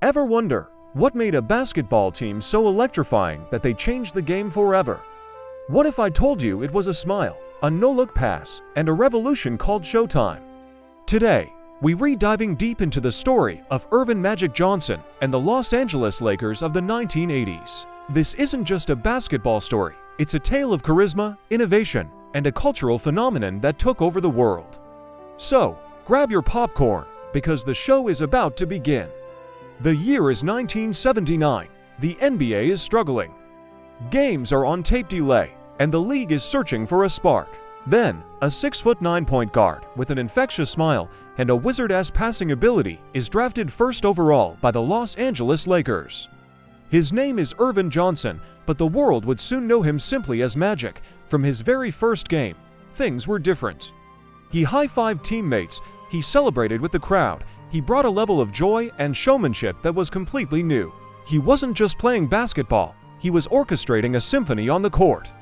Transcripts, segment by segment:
Ever wonder what made a basketball team so electrifying that they changed the game forever? What if I told you it was a smile, a no-look pass, and a revolution called Showtime? Today, we're diving deep into the story of Earvin "Magic" Johnson and the Los Angeles Lakers of the 1980s. This isn't just a basketball story, it's a tale of charisma, innovation, and a cultural phenomenon that took over the world. So, grab your popcorn, because the show is about to begin. The year is 1979. The NBA is struggling. Games are on tape delay, and the league is searching for a spark. Then, a 6'9" point guard with an infectious smile and a wizard-esque passing ability is drafted first overall by the Los Angeles Lakers. His name is Earvin Johnson, but the world would soon know him simply as Magic. From his very first game, things were different. He high-fived teammates, he celebrated with the crowd, he brought a level of joy and showmanship that was completely new. He wasn't just playing basketball, he was orchestrating a symphony on the court.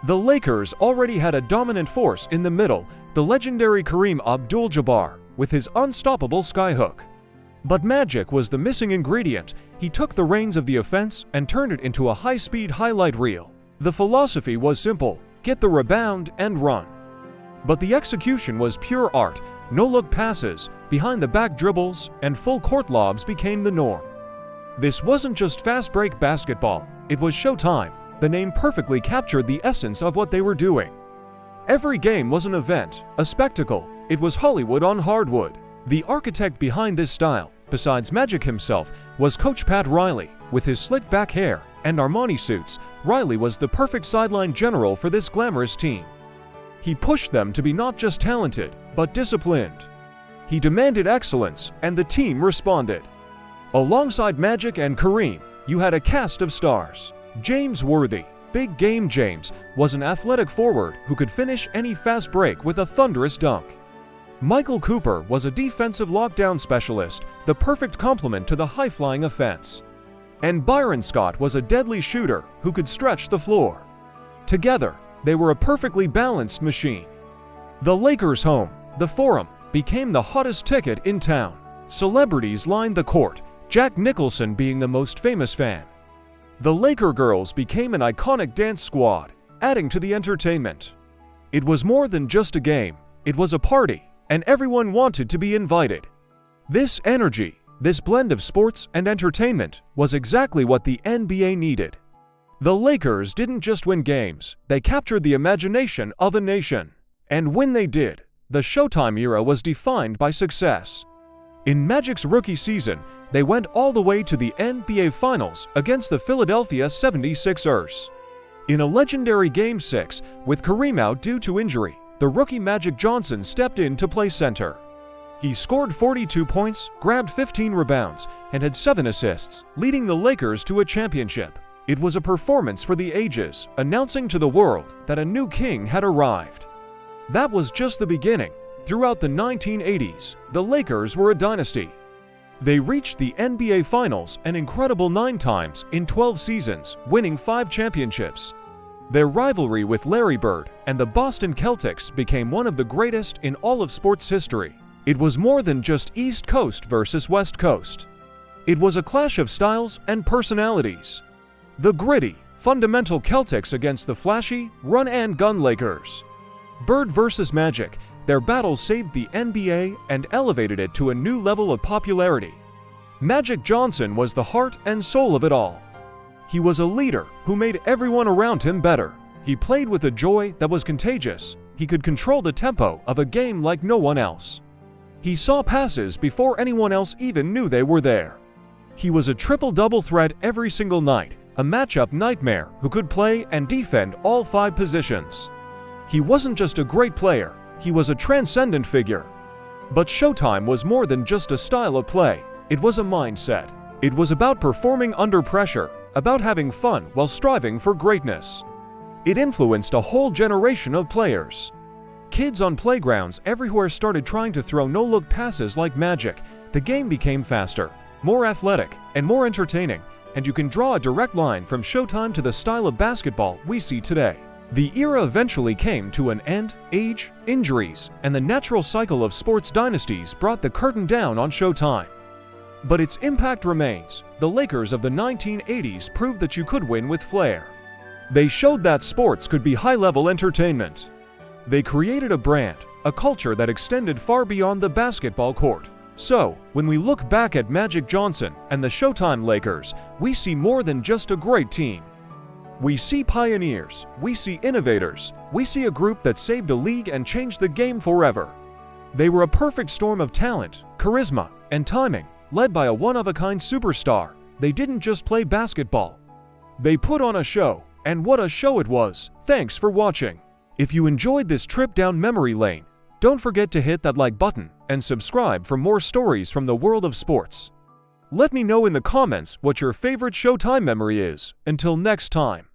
The Lakers already had a dominant force in the middle, the legendary Kareem Abdul-Jabbar, with his unstoppable skyhook. But Magic was the missing ingredient. He took the reins of the offense and turned it into a high-speed highlight reel. The philosophy was simple: get the rebound and run. But the execution was pure art. No-look passes, behind-the-back dribbles, and full-court lobs became the norm. This wasn't just fast-break basketball, it was Showtime. The name perfectly captured the essence of what they were doing. Every game was an event, a spectacle. It was Hollywood on hardwood. The architect behind this style, besides Magic himself, was Coach Pat Riley. With his slick back hair and Armani suits, Riley was the perfect sideline general for this glamorous team. He pushed them to be not just talented, but disciplined. He demanded excellence, and the team responded. Alongside Magic and Kareem, you had a cast of stars. James Worthy, Big Game James, was an athletic forward who could finish any fast break with a thunderous dunk. Michael Cooper was a defensive lockdown specialist, the perfect complement to the high-flying offense. And Byron Scott was a deadly shooter who could stretch the floor. Together, they were a perfectly balanced machine. The Lakers' home, the Forum, became the hottest ticket in town. Celebrities lined the court, Jack Nicholson being the most famous fan. The Laker girls became an iconic dance squad, adding to the entertainment. It was more than just a game, it was a party, and everyone wanted to be invited. This energy, this blend of sports and entertainment, was exactly what the NBA needed. The Lakers didn't just win games, they captured the imagination of a nation. And when they did, the Showtime era was defined by success. In Magic's rookie season, they went all the way to the NBA Finals against the Philadelphia 76ers. In a legendary Game 6, with Kareem out due to injury, the rookie Magic Johnson stepped in to play center. He scored 42 points, grabbed 15 rebounds, and had 7 assists, leading the Lakers to a championship. It was a performance for the ages, announcing to the world that a new king had arrived. That was just the beginning. Throughout the 1980s, the Lakers were a dynasty. They reached the NBA Finals an incredible 9 times in 12 seasons, winning 5 championships. Their rivalry with Larry Bird and the Boston Celtics became one of the greatest in all of sports history. It was more than just East Coast versus West Coast. It was a clash of styles and personalities. The gritty, fundamental Celtics against the flashy, run-and-gun Lakers. Bird versus Magic, their battle saved the NBA and elevated it to a new level of popularity. Magic Johnson was the heart and soul of it all. He was a leader who made everyone around him better. He played with a joy that was contagious. He could control the tempo of a game like no one else. He saw passes before anyone else even knew they were there. He was a triple-double threat every single night, a matchup nightmare who could play and defend all 5 positions. He wasn't just a great player, he was a transcendent figure. But Showtime was more than just a style of play, it was a mindset. It was about performing under pressure, about having fun while striving for greatness. It influenced a whole generation of players. Kids on playgrounds everywhere started trying to throw no-look passes like Magic. The game became faster, more athletic, and more entertaining, and you can draw a direct line from Showtime to the style of basketball we see today. The era eventually came to an end. Age, injuries, and the natural cycle of sports dynasties brought the curtain down on Showtime. But its impact remains. The Lakers of the 1980s proved that you could win with flair. They showed that sports could be high-level entertainment. They created a brand, a culture that extended far beyond the basketball court. So, when we look back at Magic Johnson and the Showtime Lakers, we see more than just a great team. We see pioneers, we see innovators, we see a group that saved a league and changed the game forever. They were a perfect storm of talent, charisma, and timing, led by a one-of-a-kind superstar. They didn't just play basketball. They put on a show, and what a show it was! Thanks for watching. If you enjoyed this trip down memory lane, don't forget to hit that like button and subscribe for more stories from the world of sports. Let me know in the comments what your favorite Showtime memory is. Until next time.